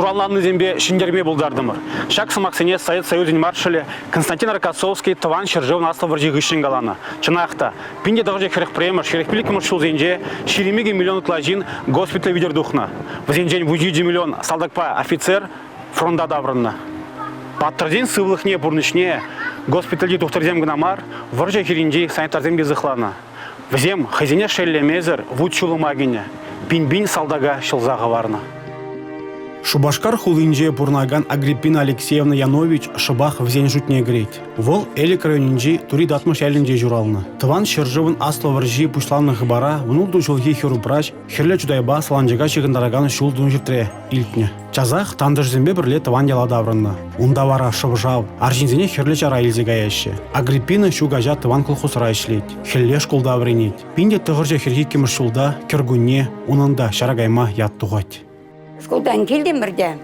Суралланны зембе шиндерме булдардымыр. Шак самаксене Совет Союзын маршале Константин Рокоссовский тыван шыржев наслы варжи гыщин галана. Чынақта, пинде дағырже херек премер, херек пилики мұршыл зенже, шеремеге миллион тлажин госпиталь видер духна. В зенжен вуджиджи миллион солдатпа офицер фронта даврынна. Паттырден сывлықне бұрнышне госпитальде тухтырзем гнамар, варжа херинжи санитарзем безыхлана. Взем хазине шеллемезер вуд чулымагине, пин-бин салдага шылзағы варна. Шубашкар хулинже пурнаган Агриппина Алексеевна Янович шыбах взен жутне греть. Вол элик районинжи тури датмыш әлінже журалны. Тыван шыржывын аслы варжи пушланны хыбара, внулду жылги херупрач, херле чудайба саланжыга чығындараган шулдун жиртре илтне. Чазах тандыжзембе бірле тыван яладаврынны. Унда вара шыбжав, аржинзене херле чара илзега яще. Агриппина шугажа тыван кылхусра ишлет, херле шкулда вренет. Пинде тығырже херги кемір шулда, кергунне, унында шарагайма яттуғать. Школдан келдім бірде,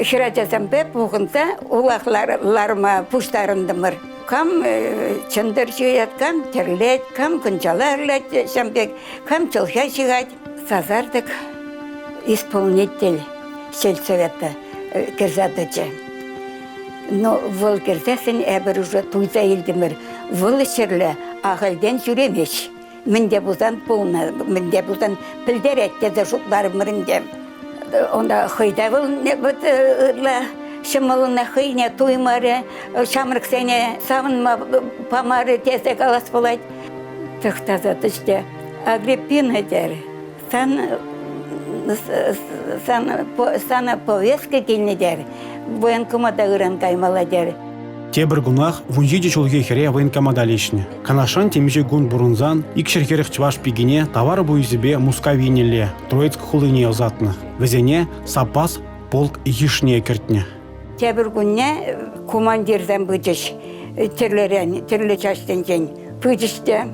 шыратасам бәп бұғынса, улақларыма пұштарындымыр. Кам чындыр жүйет, кам терлет, кам күнчаларлет, шамбек, кам чылға шығат. Сазардық исполнитель сельсовета кірзадычы. Но выл кірзесін әбір уже туйза елдімір. Выл шырлы ағылден жүремеш. Менде бұзан полна, менде бұзан пілдер әттеді жұтларымырын Онда хыйда был шымылына хыйне туймары, шамрық сәне савынма памары тезде қалас болайды. Тұқтазады іште. Агриппина дер, сана повестка келіне дер, военкомада ұран каймала дер. Тебір гунах вунжиджи чулге хере военкомада лишне. Канашан темеше гун бурунзан, икшер херек чваш пигине товары буйзебе мускавинеле, Троицк хулыне озатны. Везене сапас полк ешне кертне. Тебір гунне командирден бычыш, терлі частен жен. Бычыште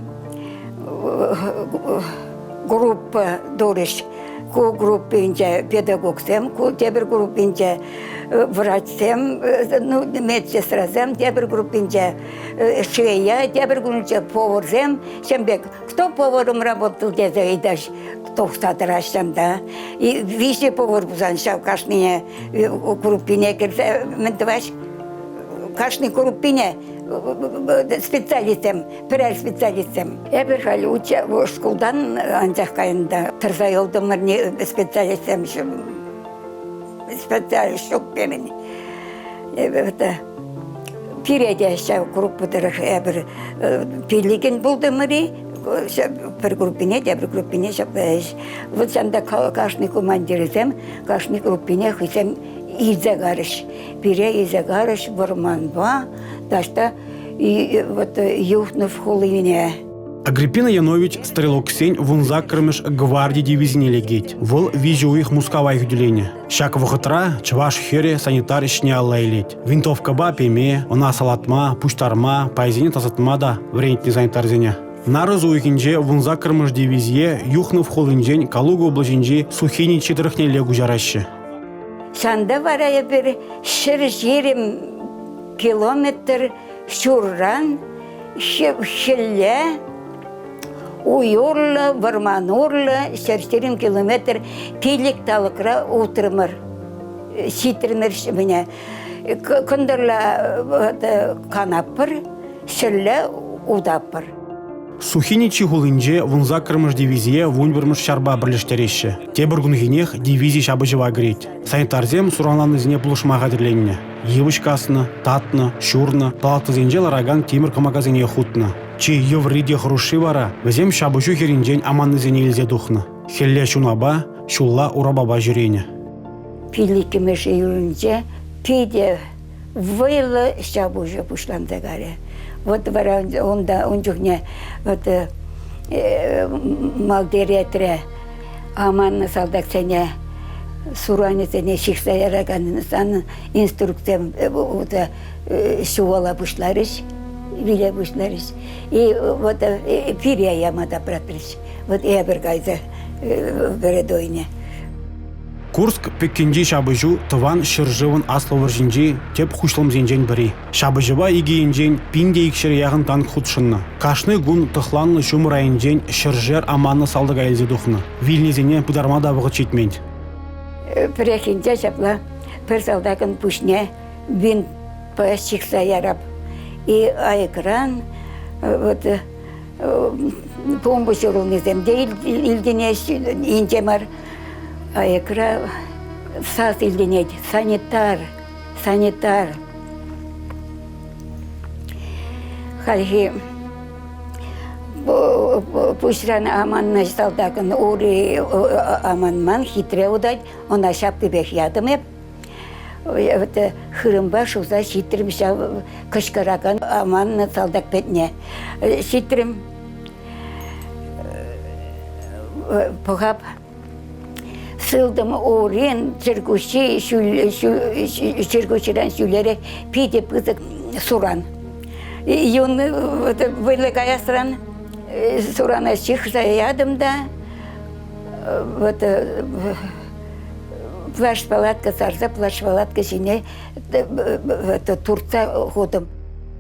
группа дорыш. Ку группинче педагогсем, ку тебір группинче врачсем, медсестрасем, тебір группинче швея, тебір группинче поварсем. Шембек, кто поваром работал, дезе идаш, тоқсатырашсам да. И вище повар бузан шав кашнине группине керсе, ментваш, кашни группине специалистем, пірәр специалистем. Әбір халі уча школдан анжақ қайында тұрзай олдымыр специалистем специалист жоқ бемін. Пиреде шау группыдырық әбір пилеген болдымыры, бір группине, дәбір группине шапайш. Вот санда кашны командирізем, кашны группине хысем изагарыш. Пире изагарыш варманба, дашта вот юхнув хулине. Агриппина Янович стрелок сень вунза кырмыш гвардии дивизине легеть. Вол вижу их мускавай юделение. Шак вахытра чваш хере санитар ишне аллайлеть. Винтовка ба пеме, она салатма, пуштарма, пайзине тазатма да вренетне санитарзене. Нарызу ихинже вунза кырмыш дивизие юхнув хулинжень Калуга облачинже сухини четырыхне легу жараще. Шанда варая бір 20 километр шурран, шелле, уйорлы, варманорлы, 40 километр пилік талықра отырмыр, ситрмір мене. Күндірлі канапыр, шелле удапыр. Сухиничи хулинже вунза кырмыш дивизия вунбырмыш шарба бірліштереші. Тебір гунхинех дивизия шабыжыва греть. Санитарзем суранланы зіне пулышмаға дірленне. Евышкасны, татны, шурны, палатызенже лараган темір камагазене хутны. Чи евриде хруши вара, везем шабыжу херинжен аманны зене илзе духны. Хелле шунаба, шулла урабаба жүрене. Пиликімеш үйрінже, пиде вайлы шабыжы пушланды гаре. Вот онда онжугне вот малдеретре аманны салдак сене сураны сене шикса яраган сан инструкциям шуала бушларыш виле бушларыш и вот пирия ямада пратрыш вот эбер гайза передойне. Курск пеккенде шабыжу тыван шыржывын аслы жинжи теп хушлым зенжен бірі. Шабыжыва игейінжен пинде икшер яғын танк худшынны. Кашны гун тұхланны шумырайынжен шыржер аманны салдыға елзе дұхны. Вильнезене пыдарма да бұғы четмейді. Прекенде шапла пір салдакын пушне бин поясчикса ярап. И айкран вот помощь урылнызем де илденеш интемар айкра сас илденет санитар. Халхи пушран аманна салдакын ури аманман хитре удать, она шапки бех ядымеп. Это хырымба шуза хитрим ша кышкараган аманна салдак петне. Хитрим погап сылдым орен чергуширан шулере пиде пызык суран. И он вылегая стран сурана чихса ядым да плащ-палатка сарса, плащ-палатка сине турца ходом.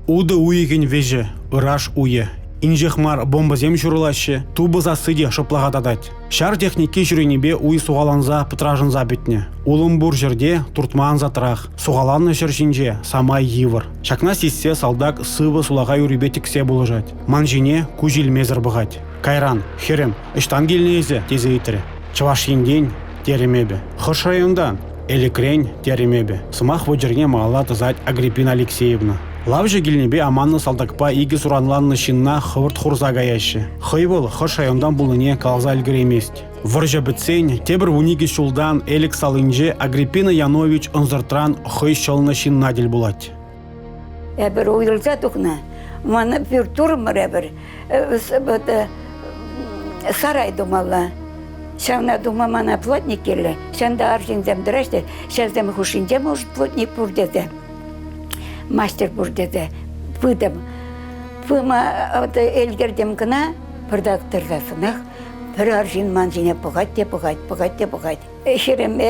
Уды уйеген веже, ыраш уе. Инжехмар бомбазем журлаще, тубы засыде шоплагададать. Шар техники жүренебе уй суғаланза пытражынза бетне. Улым бур жерде туртман затрах. Суғаланны жершинже самай йывыр. Шакна сиссе салдак сывы сулага юрибе тиксе булыжать. Манжине кужил мезір бұғать. Кайран, херем, іштан келнезе тезе итірі. Чаваш ендень теремебе. Хыш райондан элекрень теремебе. Сымах вожерне мағала тызать Агриппина Алексеевна. Лавжа гильнебе аманны салдакпа иги суранланны шинна хывырт хурза гаяшы. Хыйбыл хыш райондан булыне калза илгіремест. Выржа бітсен, тебір униги шулдан элек салынже Агриппина Янович ынзыртран хый шылны шинна дел булать. Эбір уйылса тұқна, маны бір тұрмыр әбір, сарай думала. Шавна дума мана плотник келі, шанда аршинзем дырашты, шаздем хушинзе может плотник бурдезе. Мастер бурдезе, пыдым. Пыма элгердем кына, пырдак тырзасынақ, бір аршин манжине пұғат. Херем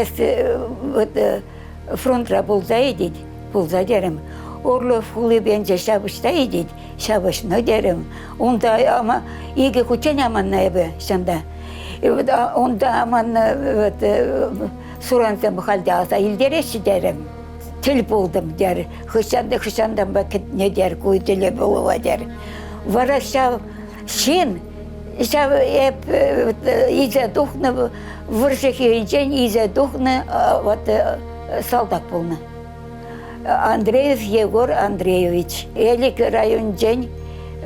фронтра болза едет, болза дерім. Орлов хулы бенже шабышта едет, шабышны дерім. Онда ама иге кучен аманна ебі шанда. Онда аманна суранзам халде аса илдереші дерім. Тіл болдым дер, хышандан ба не дер, кой тілі болуа дер. Вара шав шин, шав изе духны, выршехерінчен изе духны салдак болны. Андреев Егор Андреевич. Элик район день,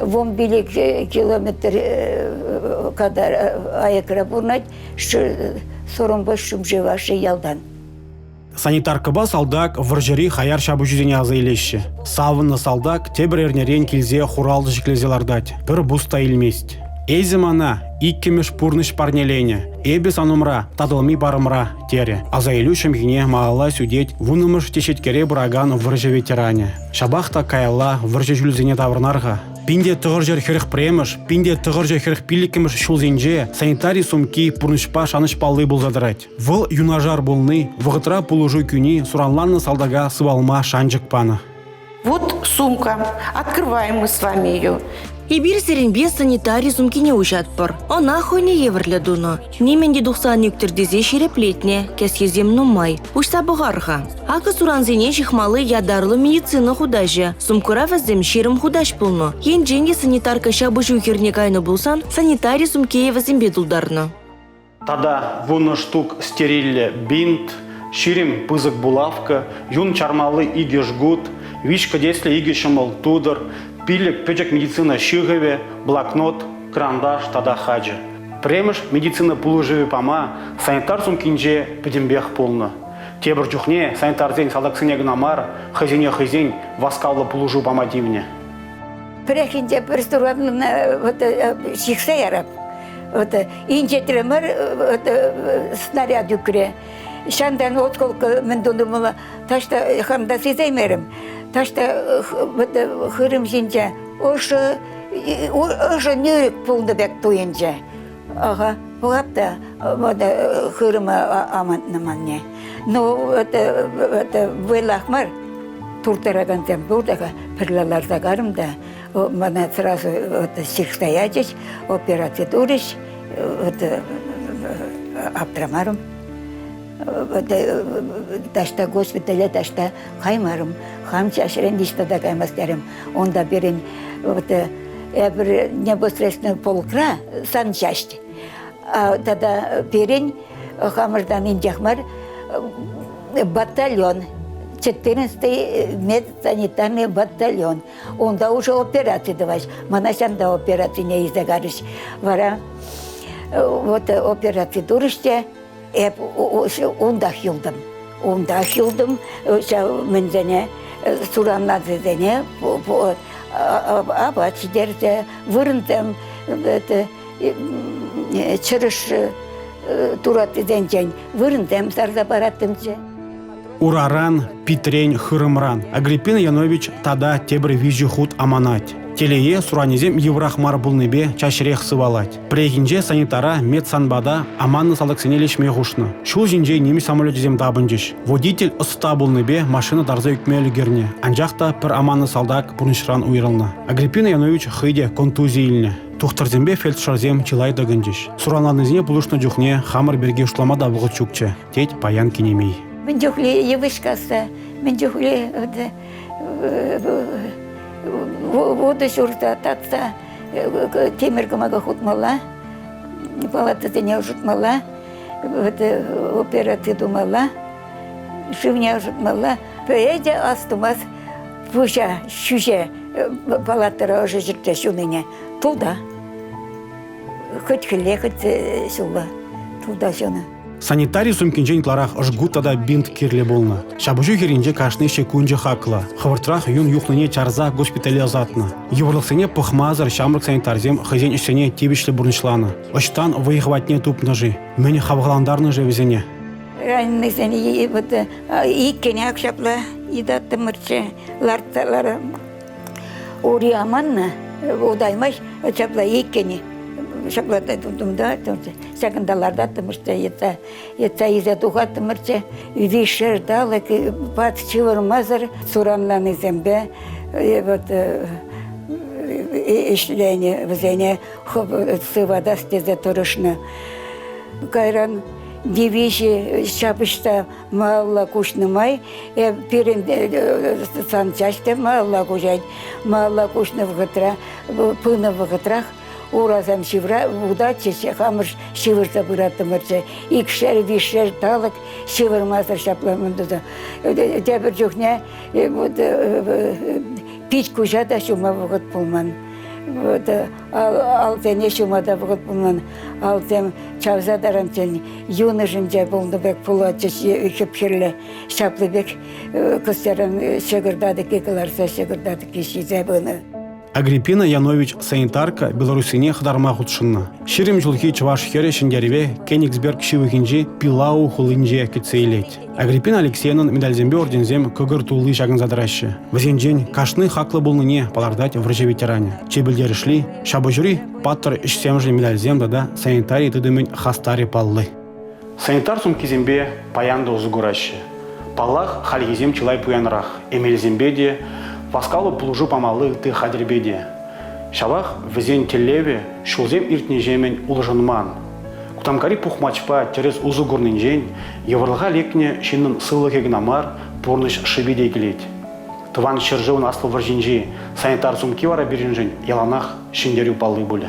вон билик километр кадар аякра бурнать, соромбаш шумжеваши ялдан. Санитаркаба салдак выржери хаяр шабы жүзене азы елеші. Савынны салдак тебір ернерен келзе хуралды жеклезелардать. Бір буста илмест. Эзімана иккемеш пурныш парнелене. Эбе санумра тадылми барымра тере. Аза елу шымгіне мағала сүдет вунымыш тешеткере бұраган выржы ветеране. Шабахта каялла выржы жүлзене таврнарға. Пинде тұғыр жер херіх премыш, пинде тұғыр жер херіх пилікіміш шулзенже санитарий сумки пурнышпа шанышпалы бұлзадырать. Выл юнажар болны, вғытра пулужу күні суранланны салдага сывалма шанжық паны. Вот сумка. Открываем мы с вами ее. И бир серенбе санитарий сумкине ушат пыр. Она хойне еврлі дуно. Неменде 90 дезе шереплетне, кесхезем нумай. Ушса бұғарға. Акы суранзене жихмалы ядарлы медицина худажы. Сумкура вәздем шерім худаш пылны. Ен женге санитарка шабы жүгерне кайны болсан, санитарий сумкее вәздем бедулдарны. Тада вуны штук стерилле бинт, ширим пызык булавка, юн чармалы иге жгут, вишка десле иге шымыл тудыр, пилік пөжек медицина шыгыве, блокнот, карандаш, тада хаджы. Премыш медицина пулыжыве пама, санитар сумкинже педембех полны. Тебір жүхне санитарзен салдаксынегін амар, хызене хызен васкаллы пулыжу пама дивне. Прехинде перстуранна шихса ярап. Инже тремер снаряд юкре. Шандан отколка мен донумала, ташта хамда сезеймерім. Ташта хырым жинже, ошы нөрік пулды бек туйынже. Ага, бұғапта хырыма амантныманне. Но вылахмар туртараган тем бурдага пірлалар загарым да, мана сразу сихстоячич, операция дуриш, аптрамарым. Ташта госпиталя ташта каймарым, хам чашрен диштада каймастарым. Онда берин эбир непосредственно полкра сан часть. А тогда берин хамырдан инжахмар батальон. 14-й медсанитарный батальон. Онда уже операции давать. Манасянда операции не издагарыш. Вара вот операции дурыште. Онда хилдым. Онда хилдым. Мензене сураннадзене. Аба чидерде вырындым. Чырыш турат иденчен. Вырындым сарда бараттымче. Ураран, Питрень, Хырымран. Агриппина Янович тада тебір вижу худ аманать. Телее суранезем еврахмар булныбе чашрех сывалать. Прегинже санитара медсанбада аманны салдаксене лешме хушны. Шул жинже неми самолетезем дабынжиш. Водитель ыста булныбе машина дарза үкмелі герне. Анжақта пір аманны салдак бұрнышран уйрылны. Агриппина Янович хыйде контузийльне. Тухтарзембе фельдшерзем чилай дагынжиш. Суранланызіне бұлышны жүхне хамыр берге ұшламада бұғы чукче. Теть паян кенемей. Мен жүхле евышкасы, мен жүхле воды жұрда татса, теміргімаға хутмала, палатасыне ұжытмала, операция думала, шывне ұжытмала. Пөйде астымаз пұша, шүше палаттара ұжы жүрді шуныне. Туда. Хоть хіле, хоть шула. Туда шуны. Санитарий сумкинжен тларах жгутада бинт кирле болна. Шабыжу херинже кашны шекунже хакла. Хавыртрах юн юхныне чарза госпитализатна. Еврлыксене пыхмазар шамрык санитарзем хызен ишсене тибишле бурнышлана. Оштан выехватне туп ножи. Мэне хавгаландарны же везене. Ранный сене вот иккене акшапла идатты мырче ларталары. Ури аманна удаймаш чапла иккене. Шаклада тумда, сагандаларда тымырча, етса изе туха тымырча, вишер далык, пат чывырмазыр, суранланы зембе, вот ишление, взене, сывада стезе турышны. Кайран дивиши шапышта малла кушнымай, пирин санчаште малла кушать, малла кушны вгытра, пыны вгытрах, уразам шивра, удачи, хамыш шивырса бұратымырчы. Икшер, вишер, талык, шивырмазыр шапламындызы. Дәбір жүхне, пич күжада шума вғыт болман. Ал зәне шумада вғыт болман. Ал зәм чавзадаран сен юны жынжа болды бәк пулачы шепхерлі шаплы бәк кыстарын шығырдады кекіларса шығырдады кеші зәбіні. Агриппина Янович санитарка Беларусине хадарма худшынна. Ширим жылхи чваш хере шиндереве Кенигсберг шивыхинжи пилау хулынже кетсейлет. Агриппина Алексеевнан медальзембе ордензем көгір тулы жагын задращы. Вазенжен кашны хаклы болныне палардать враче ветеране. Чебілдерішли, шабыжури паттыр ішсемжі медальзем да санитарий тыдымен хастари паллы. Санитар сумкизембе паянды узгуращы. Паллах хальгизем чилай пуянрах. Эмельзембе де Паскалу пулужу памалы ты хадербеде. Шалах везен телеве шулзем иртнежемен улжынман. Кутамкари пухмачпа через узугурнинжен еврлыға лекне шинын сылы кегнамар порныш шибеде келет. Тыван шыржыуын аслы варжинжи санитар сумки вара беринжен яланах шиндерю палы буле.